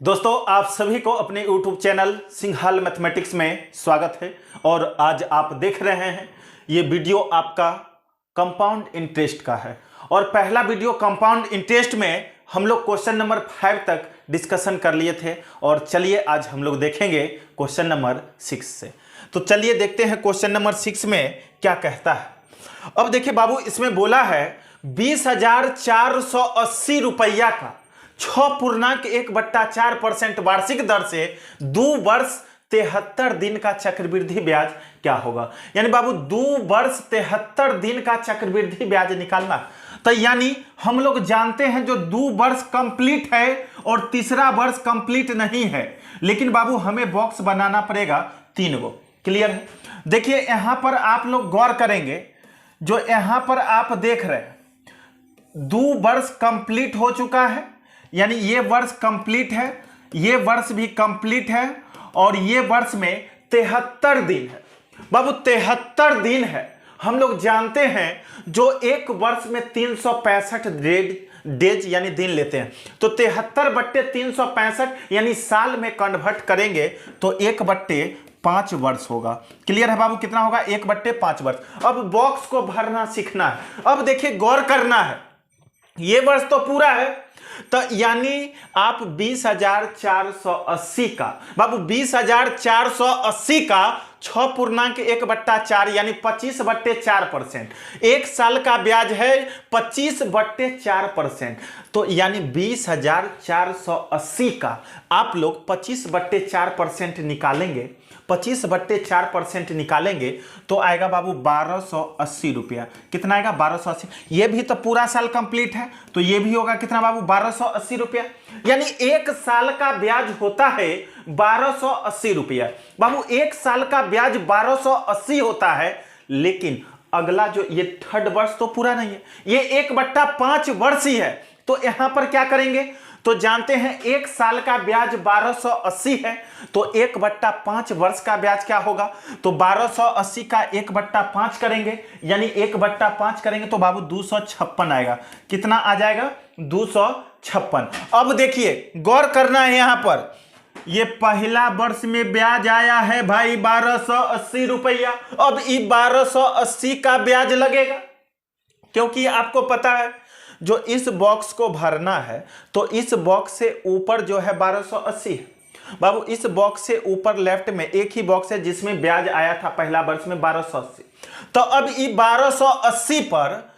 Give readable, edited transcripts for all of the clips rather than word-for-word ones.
दोस्तों, आप सभी को अपने YouTube चैनल सिंघाल मैथमेटिक्स में स्वागत है। और आज आप देख रहे हैं ये वीडियो आपका कंपाउंड इंटरेस्ट का है। और पहला वीडियो कंपाउंड इंटरेस्ट में हम लोग क्वेश्चन नंबर 5 तक डिस्कशन कर लिए थे। और चलिए आज हम लोग देखेंगे क्वेश्चन नंबर 6 से। तो चलिए देखते हैं क्वेश्चन नंबर 6 में क्या कहता है। अब देखिए बाबू, इसमें बोला है 20,480 रुपया का 6.1/4% वार्षिक दर से 2 वर्ष 73 दिन का चक्रवृद्धि ब्याज क्या होगा। यानी बाबू 2 वर्ष 73 दिन का चक्रवृद्धि ब्याज निकालना। तो यानी हम लोग जानते हैं जो 2 वर्ष कंप्लीट है और तीसरा वर्ष कंप्लीट नहीं है, लेकिन बाबू हमें बॉक्स बनाना पड़ेगा 3 गो। क्लियर है? देखिए यहां पर आप लोग गौर करेंगे, जो यहां पर आप देख रहे हैं 2 वर्ष कंप्लीट हो चुका है, यानी ये वर्ष कंप्लीट है, ये वर्ष भी कंप्लीट है और ये वर्ष में 73 दिन है। बाबू 73 दिन है। हम लोग जानते हैं जो एक वर्ष में 365 डेज यानी दिन लेते हैं, तो 73/365 यानी साल में कन्वर्ट करेंगे तो 1/5 वर्ष होगा। क्लियर है बाबू? कितना होगा? 1/5 वर्ष। अब बॉक्स को भरना सीखना है। अब देखिए गौर करना है, ये वर्ष तो पूरा है, तो यानी आप 20,480 का बाबू 20,480 का 6.1/4 यानी 25/4%। एक साल का ब्याज है 25/4%। तो यानी 20,480 का आप लोग 25/4% निकालेंगे, 25/4% निकालेंगे तो आएगा बाबू 1280 रुपया। कितना आएगा? 1280। ये भी तो पूरा साल कंप्लीट है, तो ये भी होगा कितना बाबू? 1280 रुपया। यानी एक साल का ब्याज होता है 1280 रुपया। बाबू एक साल का ब्याज 1280 होता है, लेकिन अगला जो ये थर्ड वर्ष तो पूरा नहीं है, ये 1/5 वर्ष ही है। तो यहां पर क्या करेंगे? तो जानते हैं एक साल का ब्याज 1280 है, तो 1/5 वर्ष का ब्याज क्या होगा? तो 1280 का 1/5 करेंगे, यानी 1/5 करेंगे तो बाबू 256 आएगा। कितना आ जाएगा? 256। अब देखिए गौर करना है, यहां पर ये पहला वर्ष में ब्याज आया है भाई 1280 रुपया। अब ये 1280 का ब्याज लगेगा, क्योंकि आपको पता है जो इस बॉक्स को भरना है, तो इस बॉक्स से ऊपर जो है 1280 है। बाबू इस बॉक्स से ऊपर लेफ्ट में एक ही बॉक्स है जिसमें ब्याज आया था पहला वर्ष में 1280। तो अब ये 1280 पर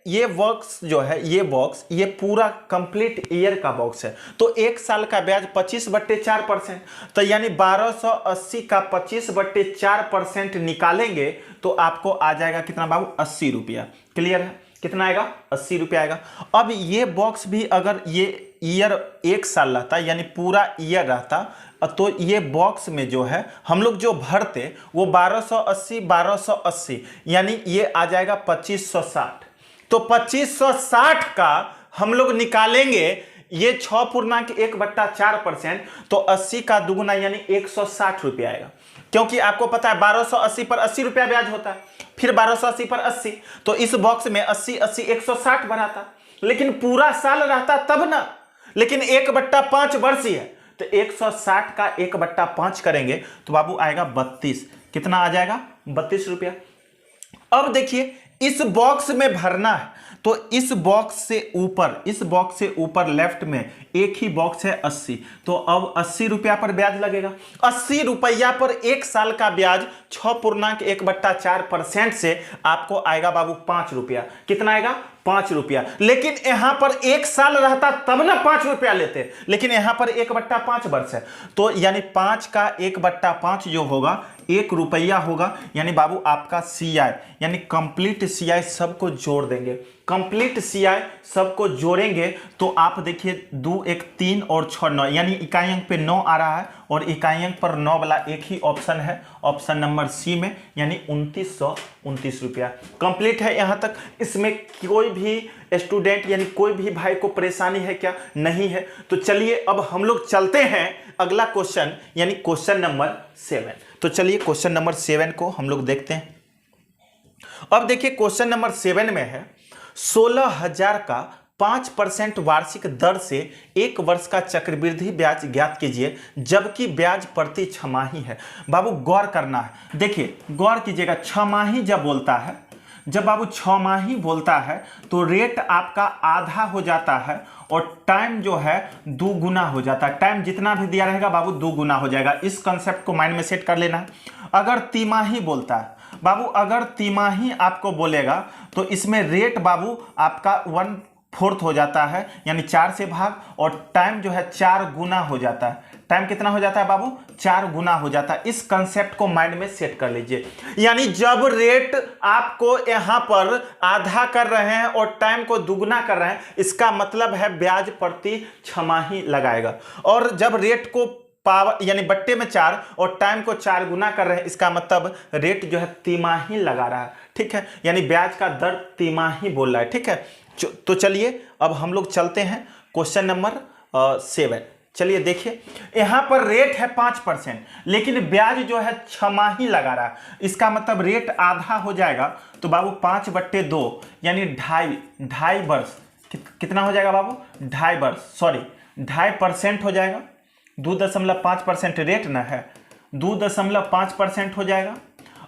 ये बॉक्स जो है, ये बॉक्स ये पूरा कंप्लीट ईयर का बॉक्स है, तो एक साल का ब्याज 25/4%। तो यानी 1280 का 25/4% निकालेंगे तो आपको आ जाएगा कितना बाबू? 80 रुपया। क्लियर है? कितना आएगा? 80 रुपया आएगा। अब ये बॉक्स भी अगर ये ईयर एक साल रहता यानी पूरा ईयर रहता, तो ये बॉक्स में जो है हम लोग जो भरते वो 1280 यानी ये आ जाएगा 2560। तो 2560 का हम लोग निकालेंगे ये 6.1/4%, तो 80 का दुगुना यानी 160 रुपया आएगा। क्योंकि आपको पता है 1280 पर 80 रुपया ब्याज होता है, फिर 1280 पर 80, तो इस बॉक्स में 80 80 160 बनाता, लेकिन पूरा साल रहता तब ना, लेकिन 1/5 वर्ष ही है, तो 160 का 1/5 करेंगे तो बाबू आएगा 32। कितना आ जाएगा? 32 रुपया। अब देखिए इस बॉक्स में भरना है, तो इस बॉक्स से ऊपर लेफ्ट में एक ही बॉक्स है 80, तो अब 80 रुपया पर ब्याज लगेगा। 80 रुपया पर एक साल का ब्याज 6.1/4% से आपको आएगा बाबू 5 रुपया। कितना आएगा? 5 रुपया। लेकिन यहां पर एक साल रहता तब ना 5 रुपया लेते, लेकिन यहां पर 1/5 वर्ष है, तो यानी 5 का 1/5 जो होगा 1 रुपया होगा। यानी बाबू आपका CI यानी कंप्लीट CI सबको जोड़ देंगे, कंप्लीट CI सबको जोड़ेंगे तो आप देखिए 2 1 3 और 6 9, यानी इकाई अंक पे 9 आ रहा है और इकाई अंक पर 9 वाला एक ही ऑप्शन है, ऑप्शन नंबर C में, यानी 2929 रुपया। कंप्लीट है यहां तक। इसमें कोई भी स्टूडेंट यानी कोई भी भाई को परेशानी है क्या? नहीं है। तो चलिए अब हम लोग चलते हैं अगला क्वेश्चन यानी क्वेश्चन नंबर 7। तो चलिए क्वेश्चन नंबर 7 को हम लोग देखते हैं। अब देखिए क्वेश्चन नंबर 7 में है 16,000 का 5% वार्षिक दर से 1 वर्ष का चक्रवृद्धि ब्याज ज्ञात कीजिए जबकि ब्याज प्रति छमाही है। बाबू गौर करना है, देखिए गौर कीजिएगा, छमाही जब बोलता है, जब बाबू छमाही बोलता है तो रेट आपका आधा हो जाता है और टाइम जो है 2 गुना हो जाता है। टाइम जितना भी दिया रहेगा बाबू 2 गुना हो जाएगा। इस कंसेप्ट को माइंड में सेट कर लेना है। अगर तिमाही बोलता है बाबू, अगर तिमाही आपको बोलेगा तो इसमें रेट बाबू आपका 1/4 हो जाता है, यानी 4 से भाग, और टाइम जो है 4 गुना हो जाता है। टाइम कितना हो जाता है बाबू? 4 गुना हो जाता है। इस कंसेप्ट को माइंड में सेट कर लीजिए। यानी जब रेट आपको यहां पर आधा कर रहे हैं और टाइम को दुगुना कर रहे हैं, इसका मतलब है ब्याज प्रति छमाही लगाएगा। और जब रेट को पावर यानी बट्टे में 4 और टाइम को 4 गुना कर रहे हैं, इसका मतलब रेट जो है तिमाही लगा रहा है। ठीक है, यानी ब्याज का दर तिमाही बोल रहा है। ठीक है, तो चलिए अब हम लोग चलते हैं क्वेश्चन नंबर 7। चलिए देखिए, यहां पर रेट है 5%, लेकिन ब्याज जो है छमाही लगा रहा है। इसका मतलब रेट आधा हो जाएगा तो बाबू 5/2 यानी 2.5 वर्ष कितना हो जाएगा बाबू? 2.5 वर्ष, सॉरी 2.5% हो जाएगा। 2.5% रेट ना है, 2.5% हो जाएगा।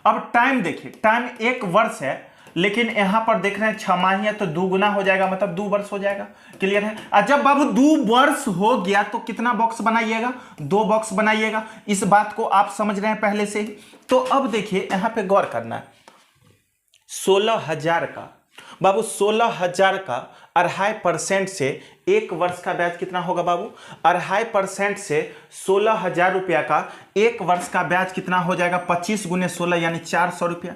अब टाइम देखिए, टाइम 1 वर्ष है, लेकिन यहां पर देख रहे हैं छमाही है तो 2 गुना हो जाएगा, मतलब 2 वर्ष हो जाएगा। क्लियर है? और जब बाबू 2 वर्ष हो गया तो कितना बॉक्स बनाइएगा? 2 बॉक्स बनाइएगा। इस बात को आप समझ रहे हैं पहले से ही। तो अब देखिए यहां पे गौर करना है, 16,000 का बाबू, 16,000 का 2.5% से 1 वर्ष का ब्याज कितना होगा बाबू? 2.5% से 16,000 रुपया का 1 वर्ष का ब्याज कितना हो जाएगा? 25 × 16 यानी 400 रुपया।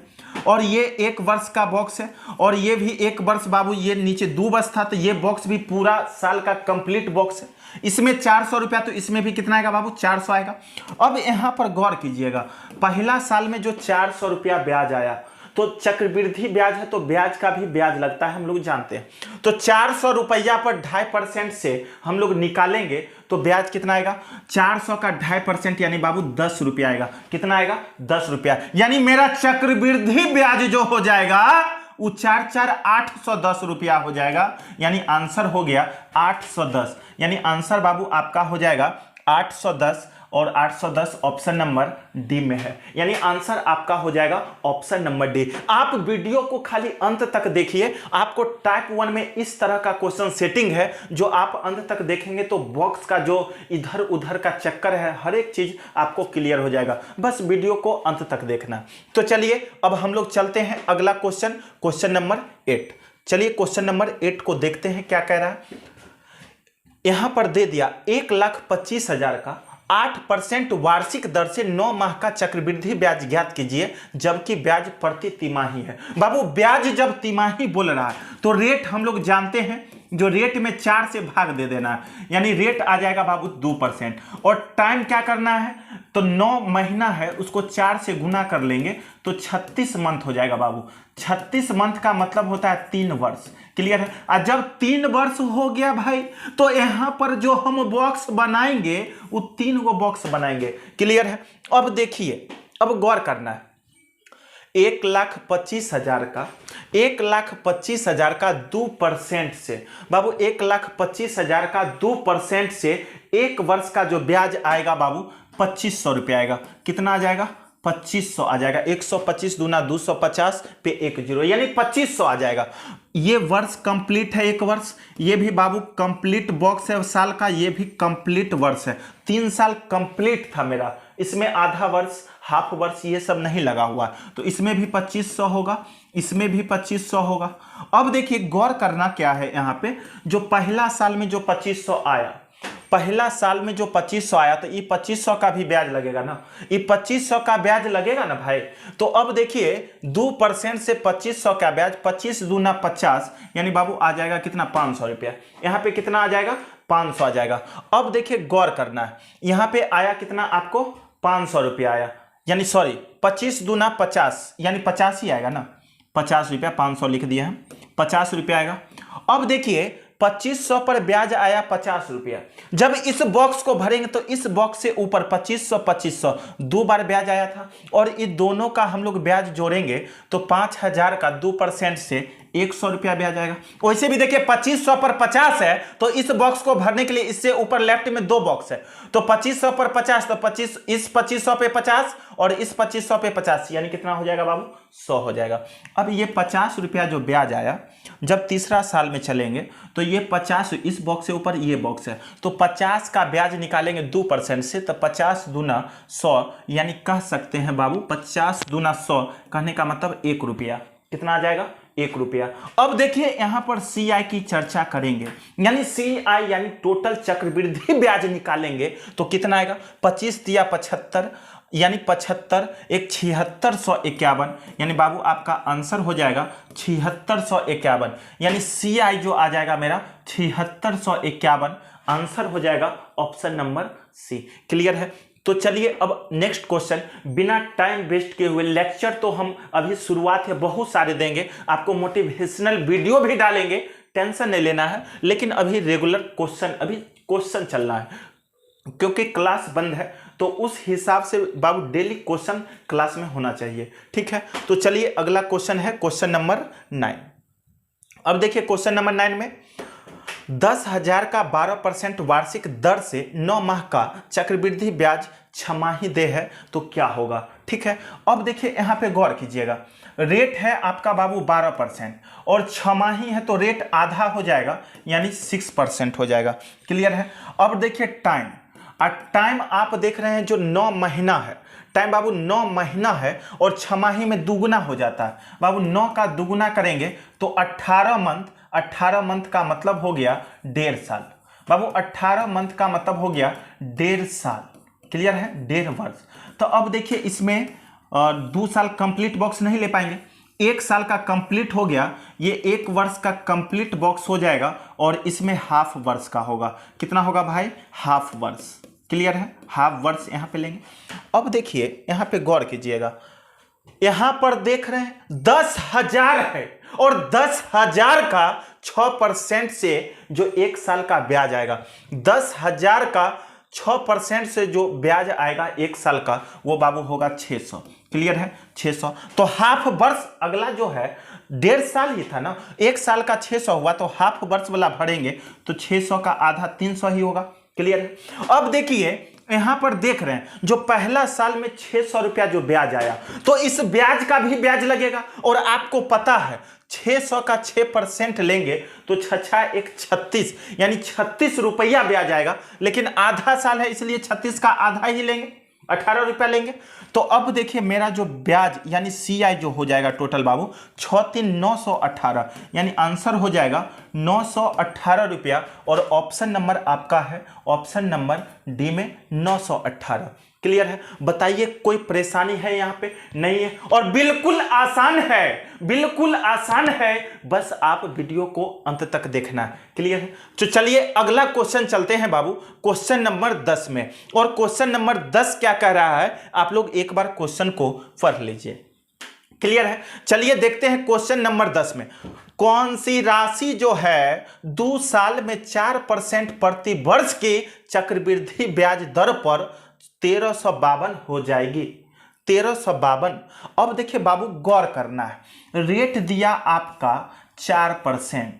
और ये 1 वर्ष का बॉक्स है, और ये भी 1 वर्ष बाबू, ये नीचे 2 वर्ष था तो ये बॉक्स भी पूरा साल का कंप्लीट बॉक्स है। इसमें 400 रुपया, तो इसमें भी कितना आएगा बाबू? 400 आएगा। अब यहां पर गौर कीजिएगा, पहला साल में जो 400 रुपया ब्याज आया तो चक्रवृद्धि ब्याज है तो ब्याज का भी ब्याज लगता है, हम लोग जानते हैं। तो 400 रुपया पर 2.5% से हम लोग निकालेंगे तो ब्याज कितना आएगा? 400 का 2.5% यानी बाबू 10 रुपया आएगा। कितना आएगा? 10 रुपया। यानी मेरा चक्रवृद्धि ब्याज जो हो जाएगा वो 4×4 810 रुपया हो जाएगा। यानी आंसर हो गया 810। यानी आंसर बाबू आपका हो जाएगा 810, और 810 ऑप्शन नंबर डी में है। यानी आंसर आपका हो जाएगा ऑप्शन नंबर डी। आप वीडियो को खाली अंत तक देखिए, आपको टाइप 1 में इस तरह का क्वेश्चन सेटिंग है जो आप अंत तक देखेंगे तो बॉक्स का जो इधर उधर का चक्कर है, हर एक चीज आपको क्लियर हो जाएगा। बस वीडियो को अंत तक देखना। तो चलिए अब हम लोग चलते हैं अगला क्वेश्चन, क्वेश्चन नंबर 8। चलिए क्वेश्चन नंबर 8 को देखते हैं क्या कह रहा है। यहां पर दे दिया 1,25,000 का 8% वार्षिक दर से 9 माह का चक्रवृद्धि ब्याज ज्ञात कीजिए जबकि ब्याज प्रति तिमाही है। बाबू ब्याज जब तिमाही बोल रहा है तो रेट हम लोग जानते हैं, जो रेट में 4 से भाग दे देना है, यानी रेट आ जाएगा बाबू 2%। और टाइम क्या करना है? तो 9 महीना है, उसको 4 से गुना कर लेंगे तो 36 मंथ हो जाएगा बाबू। 36 मंथ का मतलब होता है 3 वर्ष। क्लियर है? और जब 3 वर्ष हो गया भाई तो यहां पर जो हम बॉक्स बनाएंगे वो 3 गो बॉक्स बनाएंगे। क्लियर है? अब देखिए, अब गौर करना है, 1,25,000 का 1,25,000 का 2% से बाबू, 1,25,000 का 2% से 1 वर्ष का जो ब्याज आएगा बाबू 2,500 रुपया आएगा। कितना आ जाएगा? 2,500 आ जाएगा। 125 दूना 250 पे 1 0 यानी 2,500 आ जाएगा। ये वर्ष कंप्लीट है, 1 वर्ष। ये भी बाबू कंप्लीट बॉक्स है साल का, ये भी कंप्लीट वर्ष है। 3 साल कंप्लीट था मेरा, इसमें आधा वर्ष, हाफ वर्ष ये सब नहीं लगा हुआ, तो इसमें भी 2,500 होगा, इसमें भी 2,500 होगा। अब देखिए गौर करना क्या है यहाँ पे, जो पहला साल में जो 2,500 आया, पहला साल में जो 2,500 आया तो ये 2,500 का भी ब्याज लगेगा ना, ये 2,500 का ब्याज लगेगा ना भाई। तो अब देखिए 2% से 2,500 का ब्याज, 25 दूना 50 यानी बाबू आ जाएगा कितना? 500 रुपया। यहाँ पे कितना आ जाएगा? 500 आ जाएगा। अब देखिए गौर करना है, यहाँ पे आया कितना आपको? 500 रुपया आया, यानी सॉरी 25 दूना 50 यानी 50 ही आएगा ना, 50 रुपया, 500 लिख दिया है, 50 रुपया आएगा। अब देखिए 2,500 पर ब्याज आया 50 रुपया। जब इस बॉक्स को भरेंगे तो इस बॉक्स से ऊपर 2,500 2,500 2 बार ब्याज आया था, और ये दोनों का हम लोग ब्याज जोड़ेंगे तो 5,000 का 2% से 100 रुपया ब्याज आएगा। वैसे भी देखिए 2500 पर 50 है, तो इस बॉक्स को भरने के लिए इससे ऊपर लेफ्ट में 2 बॉक्स है, तो 2500 पर 50, तो 25 इस 2500 पे 50 और इस 2500 पे 50, यानी कितना हो जाएगा बाबू? 100 हो जाएगा। अब ये 50 रुपया जो ब्याज आया, जब तीसरा साल में चलेंगे तो ये 50 इस बॉक्स से ऊपर ये बॉक्स है, तो 50 का ब्याज निकालेंगे 2% से, तो 50 दूना 100, यानी कह सकते हैं बाबू 50 दूना 100, कहने का मतलब 1 रुपया। कितना आ जाएगा? 1 रुपया। अब देखिए यहां पर CI की चर्चा करेंगे, यानी CI यानी टोटल चक्रवृद्धि ब्याज निकालेंगे, तो कितना आएगा? 25 दिया 75, यानी 75 एक 7651, यानी बाबू आपका आंसर हो जाएगा 7651, यानी CI जो आ जाएगा मेरा 7651, आंसर हो जाएगा ऑप्शन नंबर सी। क्लियर है? तो चलिए अब नेक्स्ट क्वेश्चन, बिना टाइम वेस्ट किए हुए, लेक्चर तो हम अभी शुरुआत है, बहुत सारे देंगे आपको, मोटिवेशनल वीडियो भी डालेंगे, टेंशन नहीं लेना है, लेकिन अभी रेगुलर क्वेश्चन, अभी क्वेश्चन चलना है, क्योंकि क्लास बंद है, तो उस हिसाब से बाबू डेली क्वेश्चन क्लास में होना चाहिए। ठीक है, तो चलिए अगला क्वेश्चन है क्वेश्चन नंबर 9। अब देखिए क्वेश्चन नंबर 9 में 10,000 का 12% वार्षिक दर से 9 माह का चक्रवृद्धि ब्याज छमाही दे है, तो क्या होगा? ठीक है, अब देखिए यहां पे गौर कीजिएगा, रेट है आपका बाबू 12% और छमाही है, तो रेट आधा हो जाएगा, यानी 6% हो जाएगा। क्लियर है? अब देखिए टाइम, टाइम आप देख रहे हैं जो 9 महीना है, टाइम बाबू 9 महीना है और छमाही में दुगुना हो जाता है बाबू, 9 का दुगुना करेंगे तो 18 मंथ, 18 मंथ का मतलब हो गया 1.5 साल बाबू, 18 मंथ का मतलब हो गया 1.5 साल। क्लियर है? 1.5 वर्ष। तो अब देखिए इसमें 2 साल कंप्लीट बॉक्स नहीं ले पाएंगे, 1 साल का कंप्लीट हो गया, ये 1 वर्ष का कंप्लीट बॉक्स हो जाएगा, और इसमें हाफ वर्ष का होगा। कितना होगा भाई? हाफ वर्ष। क्लियर है? हाफ वर्ष यहां पे लेंगे। अब देखिए यहां पे गौर कीजिएगा, यहां पर देख रहे हैं 10,000 है और 10,000 का 6% से जो 1 साल का ब्याज आएगा, 10,000 का 6% से जो ब्याज आएगा 1 साल का, वो बाबू होगा 600। क्लियर है? 600। तो हाफ वर्ष अगला जो है 1.5 साल ही था ना, 1 साल का 600 हुआ, तो हाफ वर्ष वाला भरेंगे तो 600 का आधा 300 ही होगा। क्लियर है? अब देखिए यहां पर देख रहे हैं जो पहला साल में 600 रुपया जो ब्याज आया, तो इस ब्याज का भी ब्याज लगेगा, और आपको पता है 600 का 6% लेंगे तो 6 एक 36, यानी 36 रुपया ब्याज आएगा, लेकिन आधा साल है इसलिए 36 का आधा ही लेंगे, 18 रुपया लेंगे। तो अब देखिए मेरा जो ब्याज यानी CI जो हो जाएगा टोटल बाबू 6,3,918, यानी आंसर हो जाएगा 918 रुपया, और ऑप्शन नंबर आपका है ऑप्शन नंबर डी में 918। क्लियर है? बताइए कोई परेशानी है यहाँ पे? नहीं है, और बिल्कुल आसान है, बिल्कुल आसान है, बस आप वीडियो को अंत तक देखना है। क्लियर है? तो चलिए अगला क्वेश्चन चलते हैं बाबू, क्वेश्चन नंबर 10 में, और क्वेश्चन नंबर 10 क्या कह रहा है, आप लोग एक बार क्वेश्चन को पढ़ लीजिए। क्लियर है? चलिए देखते हैं क्वेश्चन नंबर 10 में, कौन सी राशि जो है 2 साल में 4% प्रति वर्ष की चक्रवृद्धि ब्याज दर पर 1352 हो जाएगी? 1352। अब देखिए बाबू गौर करना है, रेट दिया आपका 4%,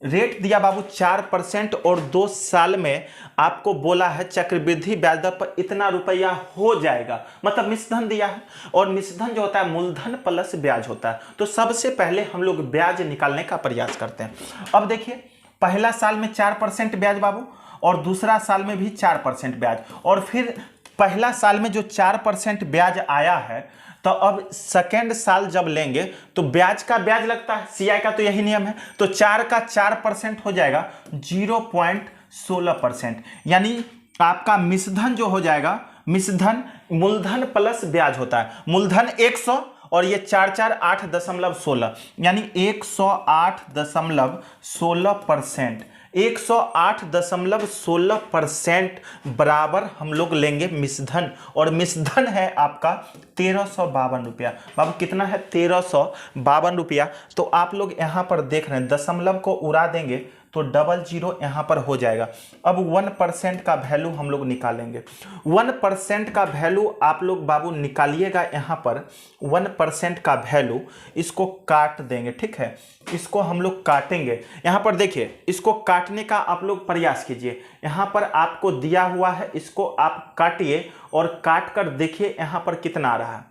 रेट दिया बाबू 4%, और 2 साल में आपको बोला है चक्रवृद्धि ब्याज दर पर इतना रुपया हो जाएगा, मतलब मिश्रधन दिया है, और मिश्रधन जो होता है मूलधन प्लस ब्याज होता है। तो सबसे पहले हम लोग ब्याज निकालने का प्रयास करते हैं। अब देखिए पहला साल में 4% ब्याज बाबू, और दूसरा साल में भी 4% ब्याज, और फिर पहला साल में जो 4% ब्याज आया है, तो अब सेकेंड साल जब लेंगे तो ब्याज का ब्याज लगता है, CI का तो यही नियम है, तो 4 का 4% हो जाएगा 0.16%, यानी आपका मिश्रधन जो हो जाएगा, मिश्रधन मूलधन प्लस ब्याज होता है, मूलधन 100 और ये 4 4 8.16, यानी 108.16%, 108.16% बराबर हम लोग लेंगे मिश्रधन, और मिश्रधन है आपका 1352 रुपया। बाबू कितना है? 1352 रुपया। तो आप लोग यहाँ पर देख रहे हैं दशमलव को उड़ा देंगे तो डबल जीरो यहाँ पर हो जाएगा। अब 1% का वैल्यू हम लोग निकालेंगे। 1% का वैल्यू आप लोग बाबू निकालिएगा। यहाँ पर 1% का वैल्यू इसको काट देंगे, ठीक है, इसको हम लोग काटेंगे। यहाँ पर देखिए, इसको काटने का आप लोग प्रयास कीजिए। यहाँ पर आपको दिया हुआ है, इसको आप काटिए और काट कर देखिए यहाँ पर कितना आ रहा है।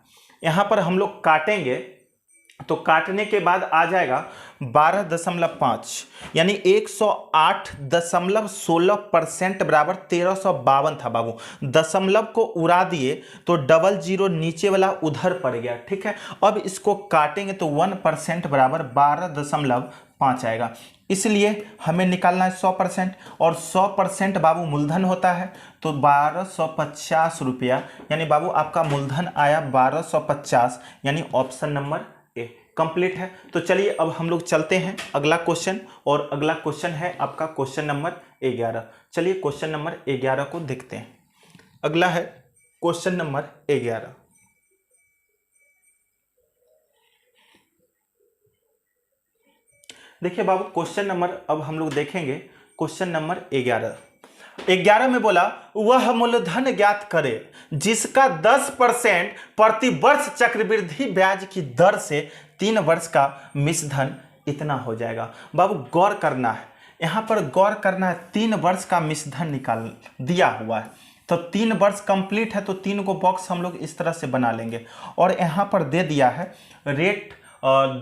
यहाँ पर हम लोग काटेंगे तो काटने के बाद आ जाएगा 12.5, यानी 108.16% बराबर 1352 था बाबू। दशमलव को उड़ा दिए तो डबल जीरो नीचे वाला उधर पड़ गया, ठीक है। अब इसको काटेंगे तो 1% बराबर 12.5 आएगा। इसलिए हमें निकालना है 100%, और 100% बाबू मूलधन होता है, तो 1250 रुपया, यानी बाबू आपका मूलधन आया 1250, यानी ऑप्शन नंबर ए कंप्लीट है। तो चलिए अब हम लोग चलते हैं अगला क्वेश्चन, और अगला क्वेश्चन है आपका क्वेश्चन नंबर 11। चलिए क्वेश्चन नंबर 11 को देखते हैं। अगला है क्वेश्चन नंबर 11। देखिए बाबू, क्वेश्चन नंबर अब हम लोग देखेंगे क्वेश्चन नंबर 11 में बोला, वह मूलधन ज्ञात करे जिसका 10% प्रति वर्ष चक्रवृद्धि ब्याज की दर से 3 वर्ष का मिश्रधन इतना हो जाएगा। बाबू गौर करना है, यहाँ पर गौर करना है। 3 वर्ष का मिश्रधन निकाल दिया हुआ है, तो 3 वर्ष कंप्लीट है, तो 3 को बॉक्स हम लोग इस तरह से बना लेंगे। और यहाँ पर दे दिया है रेट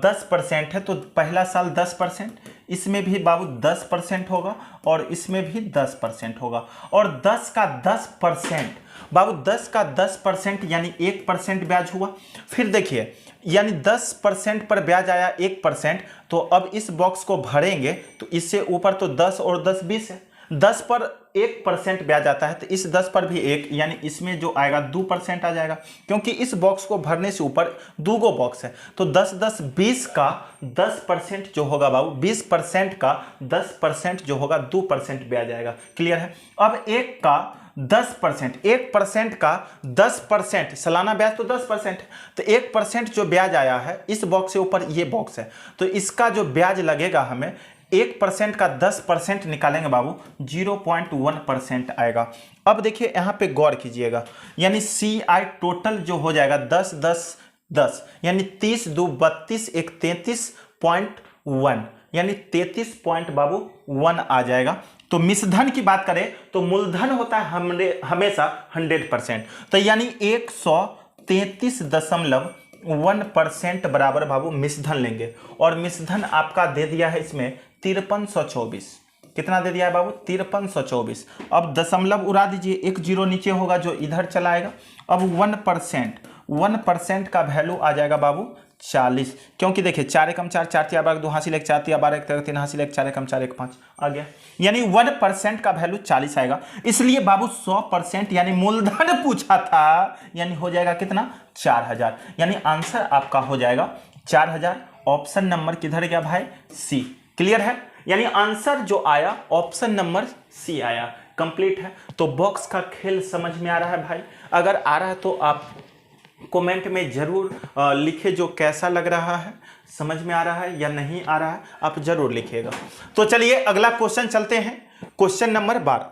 10% है, तो पहला साल 10%, इसमें भी बाबू 10% होगा, और इसमें भी 10% होगा। और 10 का 10% बाबू, 10 का 10% यानी 1% ब्याज हुआ। फिर देखिए, यानी 10% पर ब्याज आया 1%, तो अब इस बॉक्स को भरेंगे तो इससे ऊपर तो 10 और 10 20 है। 10 पर 1% ब्याज आता है, तो इस 10 पर भी 1, यानी इसमें जो आएगा 2% आ जाएगा, क्योंकि इस बॉक्स को भरने से ऊपर 2 बॉक्स है। तो 10 10 20 का 10% जो होगा बाबू, 20% का 10% जो होगा 2% ब्याज आएगा। क्लियर है। अब 1 का 10%, 1% का 10%, सालाना ब्याज तो 10%, तो 1% जो ब्याज आया है इस बॉक्स से ऊपर, ये बॉक्स है, तो इसका जो ब्याज लगेगा हमें 1% का 10% निकालेंगे बाबू, 0.1% आएगा। अब देखिए यहाँ पे गौर कीजिएगा, यानी CI टोटल जो हो जाएगा 10 10 10, यानी 30 2 32, 1 33.1, यानी 33.1 आ जाएगा। तो मिश्रधन की बात करें तो मूलधन होता है हमेशा 100%, तो यानी 133.1% बराबर बाबू मिश्रधन लेंगे। और मिश्रधन आपका दे दिया है इसमें 5324। कितना दे दिया है बाबू? 5324। अब दशमलव उड़ा दीजिए, 1 जीरो नीचे होगा जो इधर चलाएगा। अब 1% का वैल्यू आ जाएगा बाबू 40, क्योंकि देखिए 4 एकम 4, 4 तिया 12, 2 हासिल 1, 4 तिया 12, 1 3 हासिल 1, 4 एकम 4 1 5 आ गया, यानी 1% का वैल्यू 40 आएगा। इसलिए बाबू 100% यानी मूलधन पूछा था, यानी हो जाएगा कितना? 4000, यानी आंसर आपका हो जाएगा 4000। ऑप्शन नंबर किधर गया भाई? सी। क्लियर है, यानी आंसर जो आया ऑप्शन नंबर सी आया। कंप्लीट है। तो बॉक्स का खेल समझ में आ रहा है भाई? अगर आ रहा है तो आप कमेंट में जरूर लिखे जो कैसा लग रहा है, समझ में आ रहा है या नहीं आ रहा है, आप जरूर लिखिएगा। तो चलिए अगला क्वेश्चन चलते हैं, क्वेश्चन नंबर 12।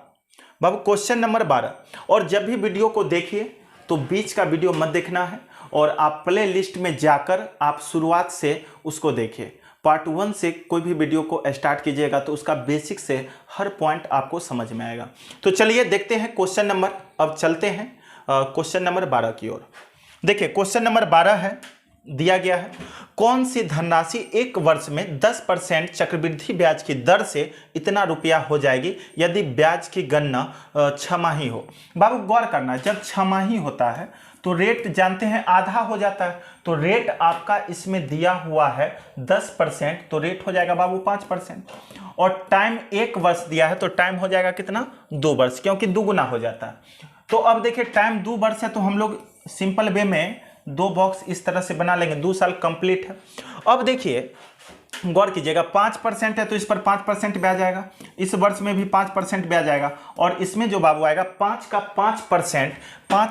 बाबू क्वेश्चन नंबर 12, और जब भी वीडियो को देखिए तो बीच का वीडियो मत देखना है, और आप प्ले लिस्ट में जाकर आप शुरुआत से उसको देखिए। पार्ट 1 से कोई भी वीडियो को स्टार्ट कीजिएगा तो उसका बेसिक से हर पॉइंट आपको समझ में आएगा। तो चलिए देखते हैं क्वेश्चन नंबर, अब चलते हैं क्वेश्चन नंबर 12 की ओर। देखिए क्वेश्चन नंबर 12 है, दिया गया है कौन सी धनराशि 1 वर्ष में 10% चक्रवृद्धि ब्याज की दर से इतना रुपया हो जाएगी यदि ब्याज की गणना 6 माही हो। बाबू गौर करना, जब 6 माही होता है तो रेट जानते हैं आधा हो जाता है, तो रेट आपका इसमें दिया हुआ है 10%, तो रेट हो जाएगा बाबू 5%। और टाइम 1 वर्ष दिया है तो टाइम हो जाएगा कितना? 2 वर्ष, क्योंकि दुगुना हो जाता है। तो अब देखिए टाइम 2 वर्ष है, तो हम लोग सिंपल वे में 2 बॉक्स इस तरह से बना लेंगे, 2 साल कंप्लीट है। अब देखिए गौर कीजिएगा, 5% है तो इस पर 5% ब्याज आएगा, इस वर्ष में भी 5% ब्याज आएगा, और इसमें जो बाबू आएगा 5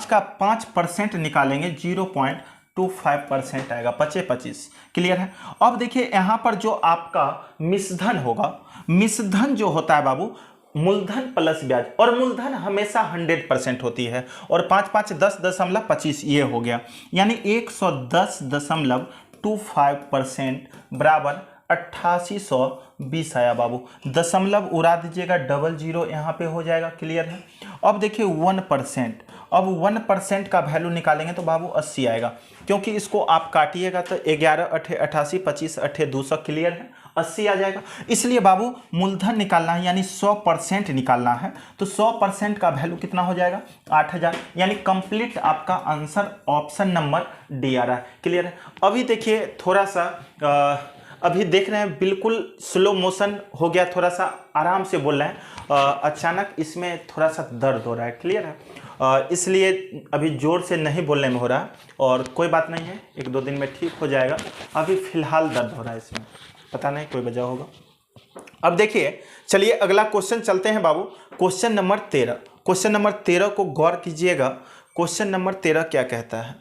का 5% निकालेंगे 0.25 25% आएगा, 25। क्लियर है। अब देखिए यहाँ पर जो आपका मिश्रधन होगा, मिश्रधन जो होता है बाबू मूलधन प्लस ब्याज, और मूलधन हमेशा 100% होती है, और 5 5 10.25 ये हो गया, यानी 110.25% बराबर 8820 आया बाबू। दशमलव उड़ा दीजिएगा, डबल जीरो यहाँ पे हो जाएगा। क्लियर है। अब देखिए 1%, अब 1% का वैल्यू निकालेंगे तो बाबू 80 आएगा, क्योंकि इसको आप काटिएगा तो 11 8 88 25 8 200। क्लियर है, 80 आ जाएगा। इसलिए बाबू मूलधन निकालना है, यानी 100% निकालना है, तो 100% का वैल्यू कितना हो जाएगा 8000, यानी कंप्लीट आपका आंसर ऑप्शन नंबर डी आ रहा है। क्लियर है। अभी देखिए थोड़ा सा अभी देख रहे हैं बिल्कुल स्लो मोशन हो गया, थोड़ा सा आराम से बोल रहे हैं, अचानक इसमें थोड़ा सा दर्द हो रहा है। क्लियर है, इसलिए अभी जोर से नहीं बोलने में हो रहा है, और कोई बात नहीं है, 1-2 दिन में ठीक हो जाएगा। अभी फिलहाल दर्द हो रहा है इसमें, पता नहीं कोई वजह होगा। अब देखिए चलिए अगला क्वेश्चन चलते हैं बाबू, क्वेश्चन नंबर 13। क्वेश्चन नंबर 13 को गौर कीजिएगा। क्वेश्चन नंबर 13 क्या कहता है?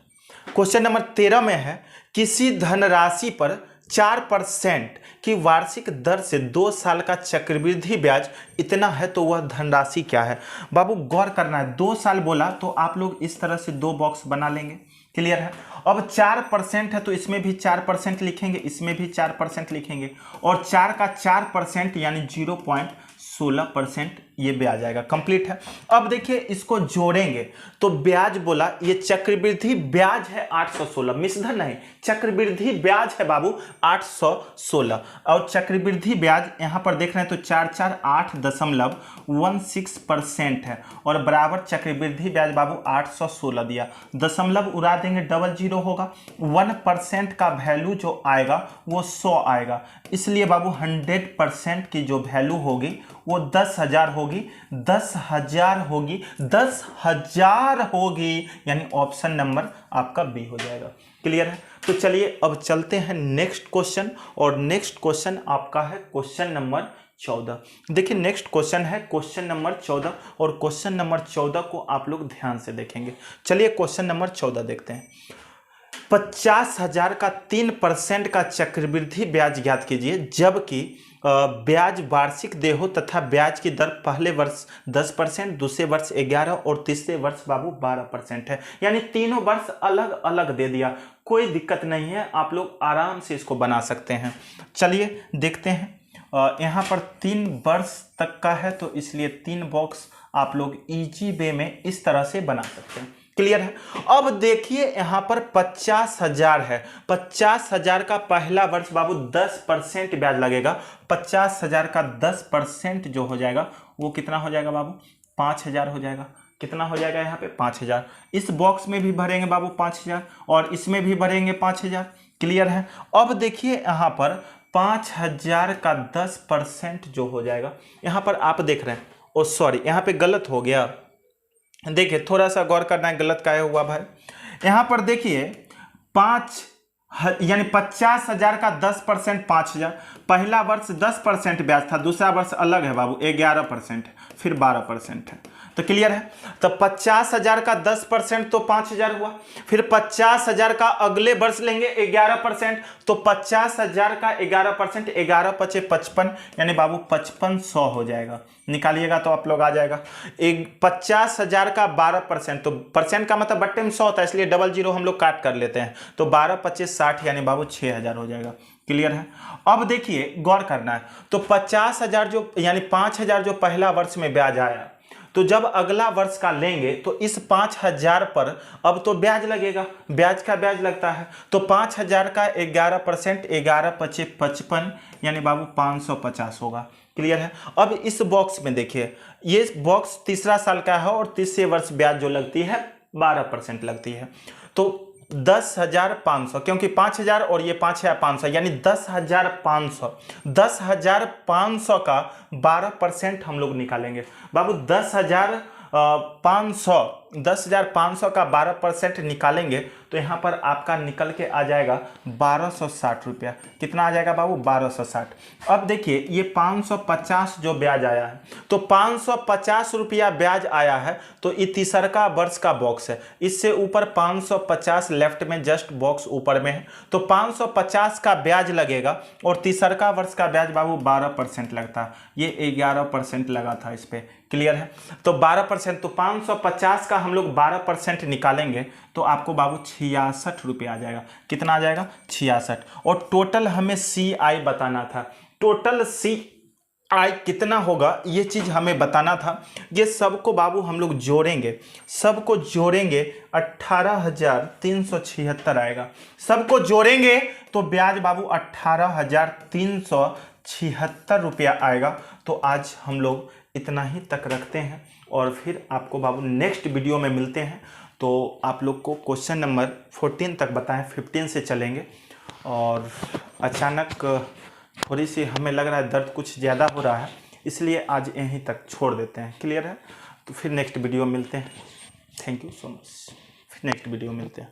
क्वेश्चन नंबर 13 में है किसी धनराशि पर 4% की वार्षिक दर से 2 साल का चक्रवृद्धि ब्याज इतना है, तो वह धनराशि क्या है? बाबू गौर करना है, 2 साल बोला तो आप लोग इस तरह से 2 बॉक्स बना लेंगे। क्लियर है। अब 4% है तो इसमें भी 4% लिखेंगे, इसमें भी 4% लिखेंगे, और 4 का 4% यानी 0.16% ये ब्याज आएगा। कंप्लीट है। अब देखिए इसको जोड़ेंगे तो ब्याज बोला, ये चक्रवृद्धि ब्याज है 816, मिश्रधन नहीं, चक्रवृद्धि ब्याज है बाबू 816, और चक्रवृद्धि ब्याज यहां पर देख रहे हैं तो 448.16% है, और बराबर चक्रवृद्धि ब्याज बाबू 816 दिया, दशमलव उड़ा देंगे, डबल जीरो होगा। 1% का वैल्यू जो आएगा वो 100 आएगा, इसलिए बाबू 100% की जो वैल्यू होगी वो 10,000 होगी, 10,000 होगी, 10,000 होगी, यानी ऑप्शन नंबर आपका बी हो जाएगा। क्लियर है। तो चलिए अब चलते हैं नेक्स्ट क्वेश्चन, और नेक्स्ट क्वेश्चन आपका है क्वेश्चन नंबर 14। देखिए नेक्स्ट क्वेश्चन है क्वेश्चन नंबर 14, और क्वेश्चन नंबर 14 को आप लोग ध्यान से देखेंगे। चलिए क्वेश्चन नंबर 14 देखते हैं। 50,000 का 3% का चक्रवृद्धि ब्याज ज्ञात कीजिए, जबकि ब्याज वार्षिक दे हो तथा ब्याज की दर पहले वर्ष 10%, दूसरे वर्ष 11% और तीसरे वर्ष बाबू 12% है, यानी तीनों वर्ष अलग अलग दे दिया। कोई दिक्कत नहीं है, आप लोग आराम से इसको बना सकते हैं। चलिए देखते हैं। यहाँ पर 3 वर्ष तक का है, तो इसलिए 3 बॉक्स आप लोग इजी वे में इस तरह से बना सकते हैं। क्लियर है। अब देखिए यहाँ पर 50,000 है, 50,000 का पहला वर्ष बाबू 10% ब्याज लगेगा, 50,000 का 10% जो हो जाएगा वो कितना हो जाएगा बाबू 5,000 हो जाएगा। कितना हो जाएगा यहाँ पे 5,000। इस बॉक्स में भी भरेंगे बाबू 5,000, और इसमें भी भरेंगे 5,000। क्लियर है। अब देखिए यहाँ पर 5,000 का 10% जो हो जाएगा, यहाँ पर आप देख रहे हैं, ओ सॉरी यहाँ पे गलत हो गया, देखिए थोड़ा सा गौर करना है, गलत क्या हुआ भाई। यहाँ पर देखिए 5 यानी 50,000 का 10% 5,000, पहला वर्ष 10% ब्याज था, दूसरा वर्ष अलग है बाबू 11% फिर 12% है। तो क्लियर है। तो 50,000 का 10% तो 5,000 हुआ, फिर 50,000 का अगले वर्ष लेंगे 11%, तो 50,000 का 11%, 11 पचे 55, यानी बाबू 5500 हो जाएगा। निकालिएगा तो आप लोग आ जाएगा। 50,000 का 12%, तो परसेंट का मतलब बट्टे में 100 होता है, इसलिए डबल जीरो हम लोग काट कर लेते हैं, तो 12 25 60, यानी बाबू 6,000 हो जाएगा। क्लियर है। अब देखिए गौर करना है, तो 50,000 जो यानी 5,000 जो पहला वर्ष में ब्याज आया, तो जब अगला वर्ष का लेंगे तो इस 5,000 पर अब तो ब्याज लगेगा, ब्याज का ब्याज लगता है, तो 5,000 का 11%, 11 पचे 55, यानी बाबू 550 होगा। क्लियर है। अब इस बॉक्स में देखिए, ये बॉक्स तीसरा साल का है, और तीसरे वर्ष ब्याज जो लगती है 12% लगती है, तो 10,500, क्योंकि 5,000 और ये 5,500, यानी 10,500, 10,500 का 12% हम लोग निकालेंगे बाबू। 10,500 10,500 का 12% निकालेंगे तो यहाँ पर आपका निकल के आ जाएगा 1260 रुपया। कितना आ जाएगा बाबू? 1260। अब देखिए ये 550 जो ब्याज आया है, तो 550 रुपया ब्याज आया है, तो ये तीसरका वर्ष का बॉक्स है, इससे ऊपर 550 लेफ्ट में जस्ट बॉक्स ऊपर में है, तो 550 का ब्याज लगेगा और तीसरका वर्ष का ब्याज बाबू 12% लगता है, ये 11% लगा था इस पे। क्लियर है? तो 12%, तो 550 का हम लोग 12% निकालेंगे तो आपको बाबू 66 रुपये आ जाएगा। कितना आ जाएगा? 66। और टोटल हमें CI बताना था, टोटल CI कितना होगा ये चीज़ हमें बताना था। ये सबको बाबू हम लोग जोड़ेंगे, सबको जोड़ेंगे 18,376 आएगा। सबको जोड़ेंगे तो ब्याज बाबू 18,376 रुपया आएगा। तो आज हम लोग इतना ही तक रखते हैं और फिर आपको बाबू नेक्स्ट वीडियो में मिलते हैं। तो आप लोग को क्वेश्चन नंबर 14 तक बताएं, 15 से चलेंगे। और अचानक थोड़ी सी हमें लग रहा है दर्द कुछ ज़्यादा हो रहा है, इसलिए आज यहीं तक छोड़ देते हैं। क्लियर है? तो फिर नेक्स्ट वीडियो मिलते हैं। Thank you so much. फिर नेक्स्ट वीडियो मिलते हैं।